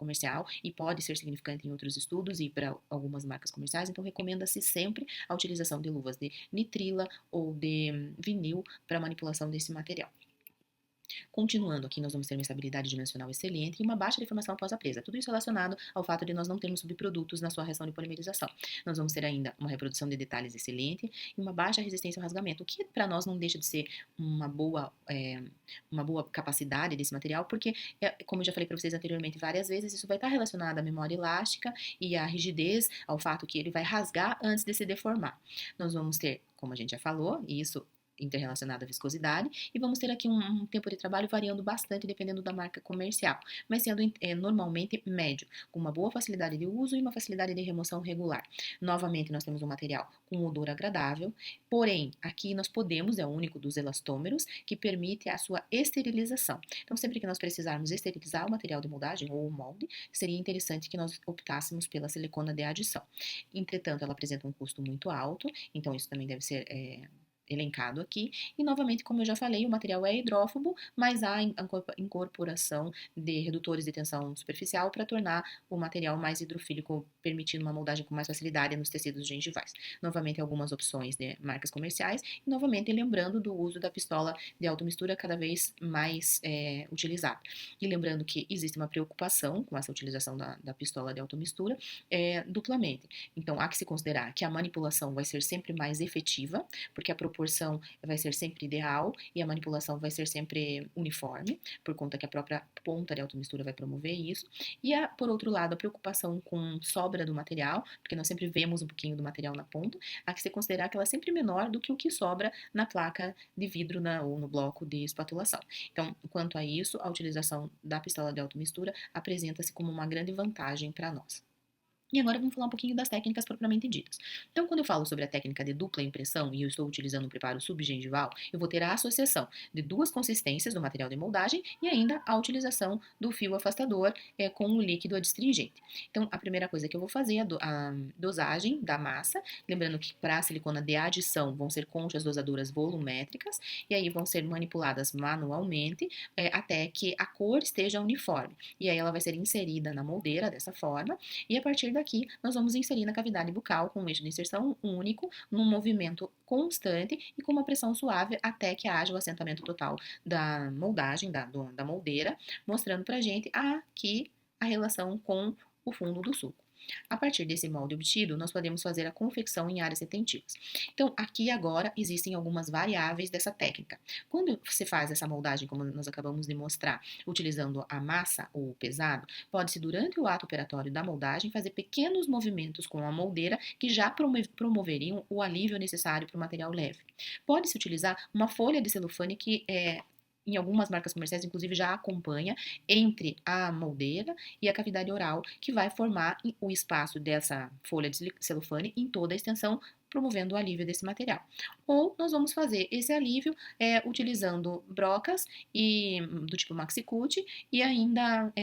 comercial e pode ser significante em outros estudos e para algumas marcas comerciais, então recomenda-se sempre a utilização de luvas de nitrila ou de vinil para manipulação desse material. Continuando aqui, nós vamos ter uma estabilidade dimensional excelente e uma baixa deformação após a presa. Tudo isso relacionado ao fato de nós não termos subprodutos na sua reação de polimerização. Nós vamos ter ainda uma reprodução de detalhes excelente e uma baixa resistência ao rasgamento, o que para nós não deixa de ser uma boa capacidade desse material, porque, como eu já falei para vocês anteriormente várias vezes, isso vai estar relacionado à memória elástica e à rigidez, ao fato que ele vai rasgar antes de se deformar. Nós vamos ter, como a gente já falou, e isso interrelacionado à viscosidade, e vamos ter aqui um tempo de trabalho variando bastante dependendo da marca comercial, mas sendo normalmente médio, com uma boa facilidade de uso e uma facilidade de remoção regular. Novamente, nós temos um material com odor agradável, porém, aqui nós podemos, é o único dos elastômeros, que permite a sua esterilização. Então, sempre que nós precisarmos esterilizar o material de moldagem ou o molde, seria interessante que nós optássemos pela silicona de adição. Entretanto, ela apresenta um custo muito alto, então isso também deve ser elencado aqui, e novamente, como eu já falei, o material é hidrófobo, mas há incorporação de redutores de tensão superficial para tornar o material mais hidrofílico, permitindo uma moldagem com mais facilidade nos tecidos gengivais. Novamente, algumas opções de marcas comerciais, e novamente lembrando do uso da pistola de automistura cada vez mais utilizada. E lembrando que existe uma preocupação com essa utilização da pistola de automistura duplamente. Então, há que se considerar que a manipulação vai ser sempre mais efetiva, porque a proporção vai ser sempre ideal e a manipulação vai ser sempre uniforme, por conta que a própria ponta de automistura vai promover isso. E, por outro lado, a preocupação com sobra do material, porque nós sempre vemos um pouquinho do material na ponta, há que se considerar que ela é sempre menor do que o que sobra na placa de vidro ou no bloco de espatulação. Então, quanto a isso, a utilização da pistola de automistura apresenta-se como uma grande vantagem para nós. E agora vamos falar um pouquinho das técnicas propriamente ditas. Então, quando eu falo sobre a técnica de dupla impressão e eu estou utilizando um preparo subgengival, eu vou ter a associação de duas consistências do material de moldagem e ainda a utilização do fio afastador com o líquido adstringente. Então, a primeira coisa que eu vou fazer é a dosagem da massa, lembrando que para a silicona de adição vão ser conchas dosadoras volumétricas e aí vão ser manipuladas manualmente até que a cor esteja uniforme. E aí ela vai ser inserida na moldeira dessa forma e a partir daqui, nós vamos inserir na cavidade bucal com um eixo de inserção único, num movimento constante e com uma pressão suave até que haja o assentamento total da moldagem, da moldeira, mostrando pra gente aqui a relação com o fundo do suco. A partir desse molde obtido, nós podemos fazer a confecção em áreas retentivas. Então, aqui agora existem algumas variáveis dessa técnica. Quando você faz essa moldagem, como nós acabamos de mostrar, utilizando a massa ou o pesado, pode-se, durante o ato operatório da moldagem, fazer pequenos movimentos com a moldeira que já promoveriam o alívio necessário para o material leve. Pode-se utilizar uma folha de celofane que em algumas marcas comerciais, inclusive, já acompanha entre a moldeira e a cavidade oral, que vai formar o espaço dessa folha de celofane em toda a extensão, promovendo o alívio desse material. Ou nós vamos fazer esse alívio utilizando brocas do tipo maxi-cut e ainda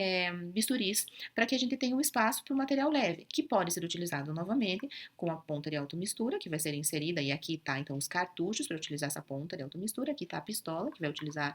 bisturis, para que a gente tenha um espaço para o material leve, que pode ser utilizado novamente com a ponta de automistura, que vai ser inserida, e aqui está então os cartuchos para utilizar essa ponta de automistura, aqui está a pistola, que vai utilizar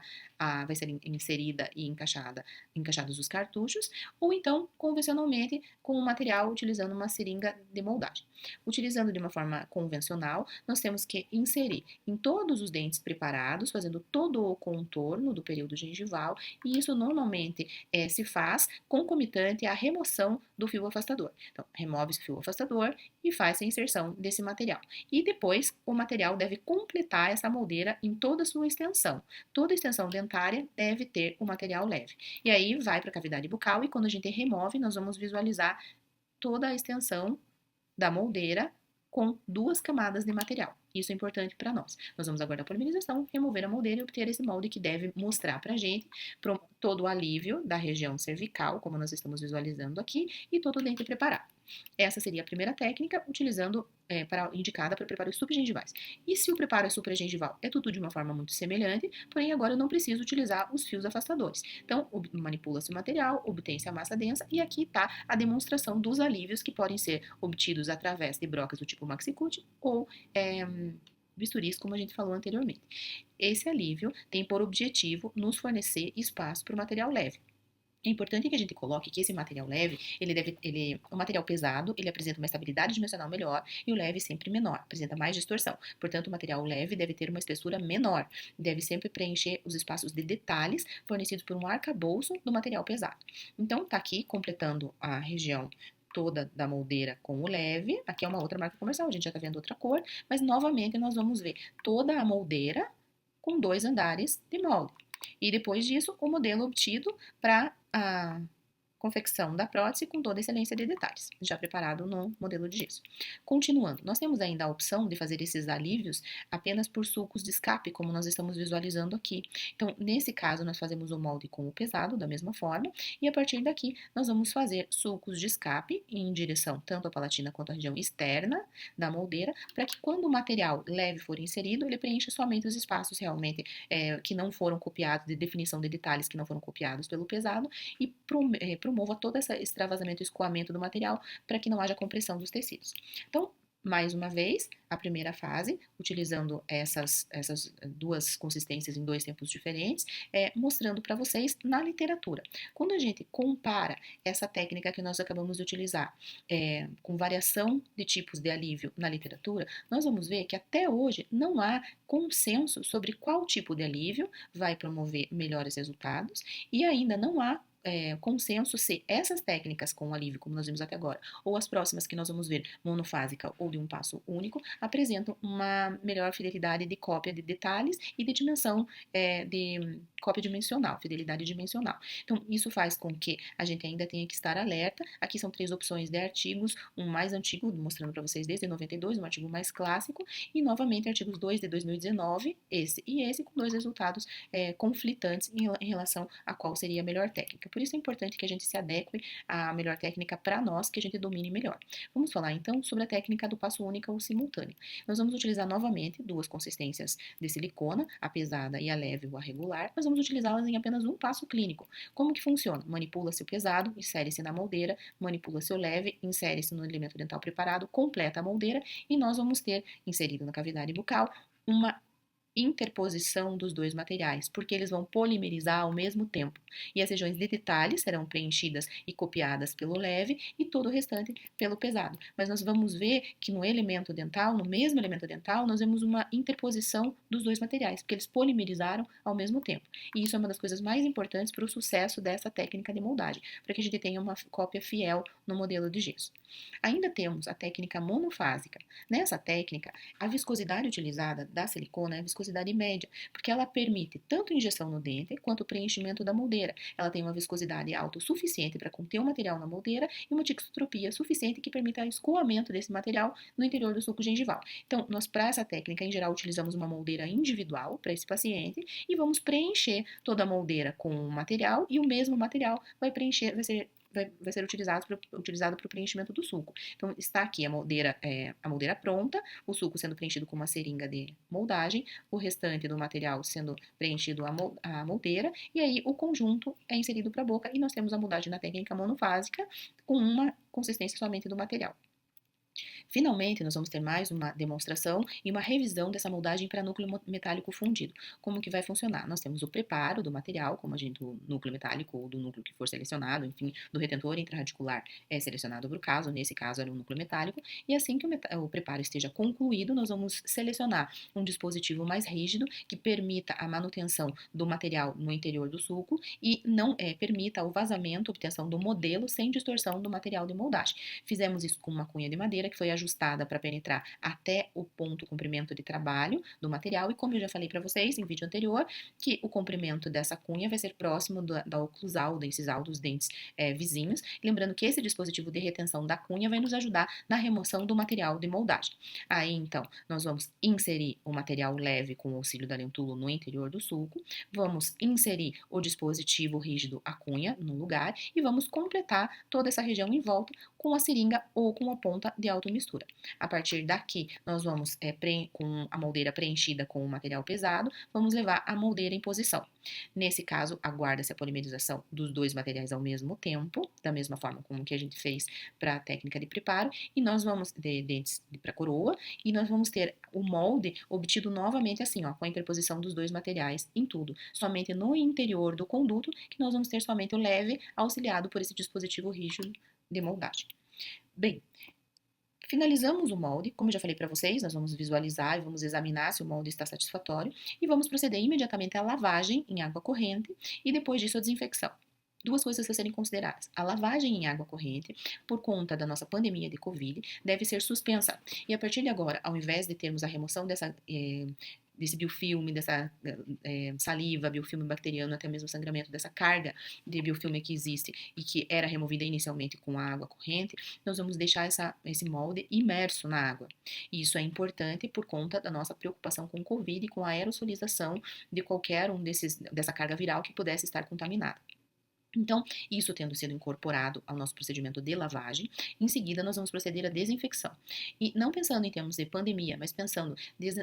vai ser inserida e encaixados os cartuchos, ou então, convencionalmente, com o material utilizando uma seringa de moldagem. Utilizando de uma forma convencional, nós temos que inserir em todos os dentes preparados, fazendo todo o contorno do período gengival, e isso normalmente se faz concomitante à remoção do fio afastador. Então, remove-se o fio afastador e faz a inserção desse material. E depois, o material deve completar essa moldeira em toda a sua extensão. Toda a extensão dentária deve ter o material leve. E aí, vai para a cavidade bucal e quando a gente remove, nós vamos visualizar toda a extensão da moldeira com duas camadas de material. Isso é importante para nós. Nós vamos aguardar a polimerização, remover a moldeira e obter esse molde que deve mostrar para a gente todo o alívio da região cervical, como nós estamos visualizando aqui, e todo o dente preparado. Essa seria a primeira técnica, indicada para preparos subgengivais. E se o preparo é supragengival? É tudo de uma forma muito semelhante, porém agora eu não preciso utilizar os fios afastadores. Então, manipula-se o material, obtém-se a massa densa, e aqui está a demonstração dos alívios que podem ser obtidos através de brocas do tipo maxi-cut ou bisturis, como a gente falou anteriormente. Esse alívio tem por objetivo nos fornecer espaço para o material leve. É importante que a gente coloque que esse material leve, o material pesado, ele apresenta uma estabilidade dimensional melhor e o leve sempre menor, apresenta mais distorção. Portanto, o material leve deve ter uma espessura menor, deve sempre preencher os espaços de detalhes fornecidos por um arcabouço do material pesado. Então, tá aqui completando a região toda da moldeira com o leve. Aqui é uma outra marca comercial, a gente já tá vendo outra cor, mas novamente nós vamos ver toda a moldeira com 2 andares de molde. E depois disso, o modelo obtido para a confecção da prótese com toda a excelência de detalhes, já preparado no modelo de gesso. Continuando, nós temos ainda a opção de fazer esses alívios apenas por sulcos de escape, como nós estamos visualizando aqui. Então, nesse caso, nós fazemos o molde com o pesado, da mesma forma, e a partir daqui, nós vamos fazer sulcos de escape em direção tanto à palatina quanto à região externa da moldeira, para que quando o material leve for inserido, ele preencha somente os espaços realmente que não foram copiados, de definição de detalhes que não foram copiados pelo pesado, e promova todo esse extravasamento e escoamento do material para que não haja compressão dos tecidos. Então, mais uma vez, a primeira fase, utilizando essas duas consistências em 2 tempos diferentes, mostrando para vocês na literatura. Quando a gente compara essa técnica que nós acabamos de utilizar com variação de tipos de alívio na literatura, nós vamos ver que até hoje não há consenso sobre qual tipo de alívio vai promover melhores resultados e ainda não há consenso se essas técnicas com alívio, como nós vimos até agora, ou as próximas que nós vamos ver, monofásica ou de um passo único, apresentam uma melhor fidelidade de cópia de detalhes e de dimensão de cópia dimensional, fidelidade dimensional. Então, isso faz com que a gente ainda tenha que estar alerta. Aqui são 3 opções de artigos, um mais antigo, mostrando para vocês desde 92, um artigo mais clássico, e novamente artigos 2 de 2019, esse e esse, com 2 resultados conflitantes em relação a qual seria a melhor técnica. Por isso é importante que a gente se adeque à melhor técnica para nós, que a gente domine melhor. Vamos falar então sobre a técnica do passo único ou simultâneo. Nós vamos utilizar novamente 2 consistências de silicona, a pesada e a leve ou a regular. Nós vamos utilizá-las em apenas um passo clínico. Como que funciona? Manipula-se o pesado, insere-se na moldeira, manipula-se o leve, insere-se no elemento dental preparado, completa a moldeira e nós vamos ter inserido na cavidade bucal uma interposição dos 2 materiais, porque eles vão polimerizar ao mesmo tempo. E as regiões de detalhes serão preenchidas e copiadas pelo leve e todo o restante pelo pesado. Mas nós vamos ver que no elemento dental, no mesmo elemento dental, nós vemos uma interposição dos 2 materiais, porque eles polimerizaram ao mesmo tempo. E isso é uma das coisas mais importantes para o sucesso dessa técnica de moldagem, para que a gente tenha uma cópia fiel no modelo de gesso. Ainda temos a técnica monofásica. Nessa técnica, a viscosidade utilizada da silicona é a viscosidade média, porque ela permite tanto injeção no dente quanto o preenchimento da moldeira. Ela tem uma viscosidade alta o suficiente para conter o material na moldeira e uma tixotropia suficiente que permita o escoamento desse material no interior do sulco gengival. Então, nós para essa técnica, em geral, utilizamos uma moldeira individual para esse paciente e vamos preencher toda a moldeira com o material e o mesmo material vai ser utilizado para o preenchimento do suco. Então, está aqui a moldeira pronta, o suco sendo preenchido com uma seringa de moldagem, o restante do material sendo preenchido a moldeira, e aí o conjunto é inserido para a boca e nós temos a moldagem na técnica monofásica com uma consistência somente do material. Finalmente, nós vamos ter mais uma demonstração e uma revisão dessa moldagem para núcleo metálico fundido. Como que vai funcionar? Nós temos o preparo do material, como a gente, do núcleo metálico ou do núcleo que for selecionado, enfim, do retentor intraradicular é selecionado para o caso, nesse caso era o núcleo metálico, e assim que o preparo esteja concluído, nós vamos selecionar um dispositivo mais rígido que permita a manutenção do material no interior do sulco e não permita o vazamento, obtenção do modelo sem distorção do material de moldagem. Fizemos isso com uma cunha de madeira que foi ajustada para penetrar até o ponto comprimento de trabalho do material e como eu já falei para vocês em vídeo anterior, que o comprimento dessa cunha vai ser próximo da oclusal, da incisal dos dentes vizinhos, lembrando que esse dispositivo de retenção da cunha vai nos ajudar na remoção do material de moldagem. Aí então, nós vamos inserir o material leve com o auxílio da lentulo no interior do sulco, vamos inserir o dispositivo rígido, a cunha, no lugar e vamos completar toda essa região em volta com a seringa ou com a ponta de automistura. A partir daqui, nós vamos, com a moldeira preenchida com o material pesado, vamos levar a moldeira em posição. Nesse caso, aguarda-se a polimerização dos dois materiais ao mesmo tempo, da mesma forma como que a gente fez para a técnica de preparo, e nós vamos, de dentes para coroa, e nós vamos ter o molde obtido novamente assim, ó, com a interposição dos dois materiais em tudo. Somente no interior do conduto que nós vamos ter somente o leve auxiliado por esse dispositivo rígido de moldagem. Bem, finalizamos o molde, como eu já falei para vocês, nós vamos visualizar e vamos examinar se o molde está satisfatório e vamos proceder imediatamente à lavagem em água corrente e depois disso a desinfecção. Duas coisas a serem consideradas. A lavagem em água corrente, por conta da nossa pandemia de Covid, deve ser suspensa. E a partir de agora, ao invés de termos a remoção desse biofilme, dessa saliva, biofilme bacteriano, até mesmo sangramento, dessa carga de biofilme que existe e que era removida inicialmente com a água corrente, nós vamos deixar esse molde imerso na água. E isso é importante por conta da nossa preocupação com o Covid e com a aerosolização de qualquer dessa carga viral que pudesse estar contaminada. Então, isso tendo sido incorporado ao nosso procedimento de lavagem, em seguida nós vamos proceder à desinfecção. E não pensando em termos de pandemia, mas pensando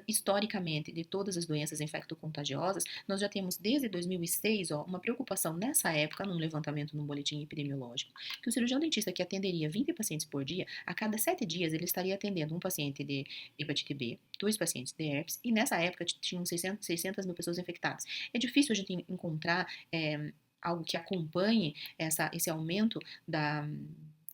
historicamente de todas as doenças infectocontagiosas, nós já temos desde 2006 uma preocupação nessa época, num levantamento num boletim epidemiológico, que o cirurgião dentista que atenderia 20 pacientes por dia, a cada 7 dias ele estaria atendendo um paciente de hepatite B, 2 pacientes de herpes, e nessa época tinham 600 mil pessoas infectadas. É difícil a gente encontrar algo que acompanhe esse aumento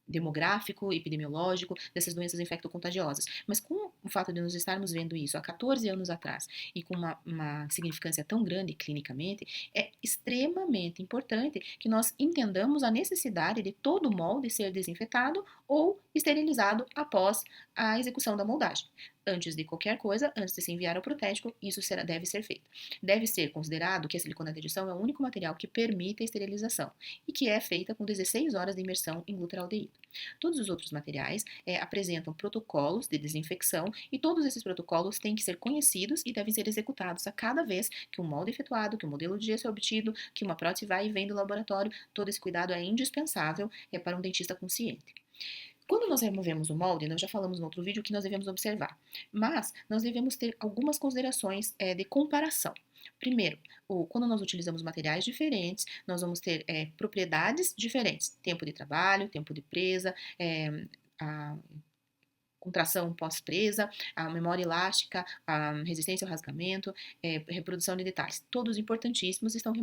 demográfico, epidemiológico dessas doenças infectocontagiosas. Mas com o fato de nós estarmos vendo isso há 14 anos atrás e com uma significância tão grande clinicamente, é extremamente importante que nós entendamos a necessidade de todo o molde ser desinfetado ou esterilizado após a execução da moldagem. Antes de qualquer coisa, antes de se enviar ao protético, isso deve ser feito. Deve ser considerado que a silicona de adição é o único material que permite a esterilização e que é feita com 16 horas de imersão em glutaraldeído. Todos os outros materiais apresentam protocolos de desinfecção e todos esses protocolos têm que ser conhecidos e devem ser executados a cada vez que um molde é efetuado, que um modelo de gesso é obtido, que uma prótese vai e vem do laboratório. Todo esse cuidado é indispensável para um dentista consciente. Quando nós removemos o molde, nós já falamos no outro vídeo o que nós devemos observar, mas nós devemos ter algumas considerações de comparação. Primeiro, quando nós utilizamos materiais diferentes, nós vamos ter propriedades diferentes, tempo de trabalho, tempo de presa, a contração pós-presa, a memória elástica, a resistência ao rasgamento, reprodução de detalhes. Todos importantíssimos estão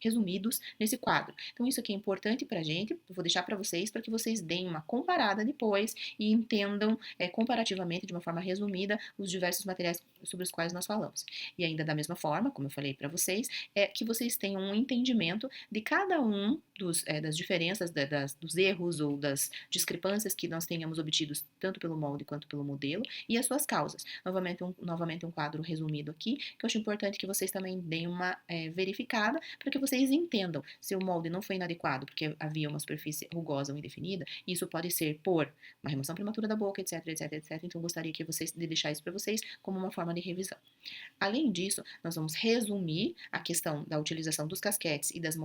resumidos nesse quadro. Então, isso aqui é importante para a gente, eu vou deixar para vocês deem uma comparada depois e entendam comparativamente, de uma forma resumida, os diversos materiais sobre os quais nós falamos. E ainda da mesma forma, como eu falei para vocês, que vocês tenham um entendimento de cada um das diferenças, dos erros ou das discrepâncias que nós tenhamos obtidos tanto pelo molde quanto pelo modelo e as suas causas. Novamente um quadro resumido aqui, que eu acho importante que vocês também deem uma verificada para que vocês entendam se o molde não foi inadequado porque havia uma superfície rugosa ou indefinida. Isso pode ser por uma remoção prematura da boca, etc, etc, etc. Então, gostaria de deixar isso para vocês como uma forma de revisão. Além disso, nós vamos resumir a questão da utilização dos casquetes e das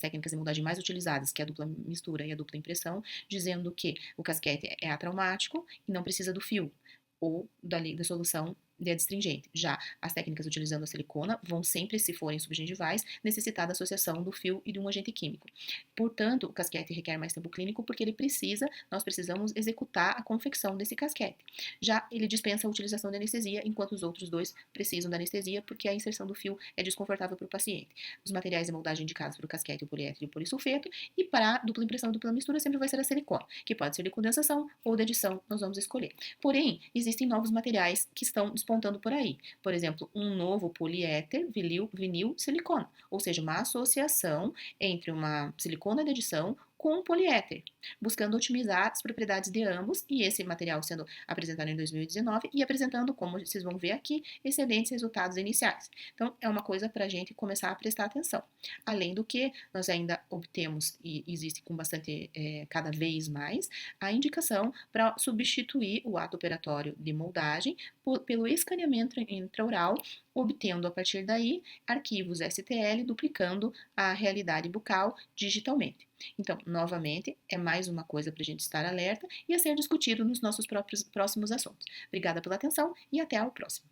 técnicas de moldagem mais utilizadas, que é a dupla mistura e a dupla impressão, dizendo que o casquete é atraumático e não precisa do fio ou da solução de adstringente. Já as técnicas utilizando a silicona vão sempre, se forem subgengivais, necessitar da associação do fio e de um agente químico. Portanto, o casquete requer mais tempo clínico porque nós precisamos executar a confecção desse casquete. Já ele dispensa a utilização de anestesia, enquanto os outros dois precisam da anestesia porque a inserção do fio é desconfortável para o paciente. Os materiais de moldagem indicados para o casquete, o poliéster e o polissulfeto, e para a dupla impressão e dupla mistura sempre vai ser a silicona, que pode ser de condensação ou de adição, nós vamos escolher. Porém, existem novos materiais que estão despontando por aí. Por exemplo, um novo poliéter, vinil, silicona, ou seja, uma associação entre uma silicona de adição com poliéter, buscando otimizar as propriedades de ambos, e esse material sendo apresentado em 2019 e apresentando, como vocês vão ver aqui, excelentes resultados iniciais. Então, é uma coisa para a gente começar a prestar atenção. Além do que, nós ainda obtemos, e existe com bastante, cada vez mais, a indicação para substituir o ato operatório de moldagem pelo escaneamento intraoral, obtendo a partir daí arquivos STL, duplicando a realidade bucal digitalmente. Então, novamente, é mais uma coisa para a gente estar alerta e a ser discutido nos nossos próximos assuntos. Obrigada pela atenção e até ao próximo.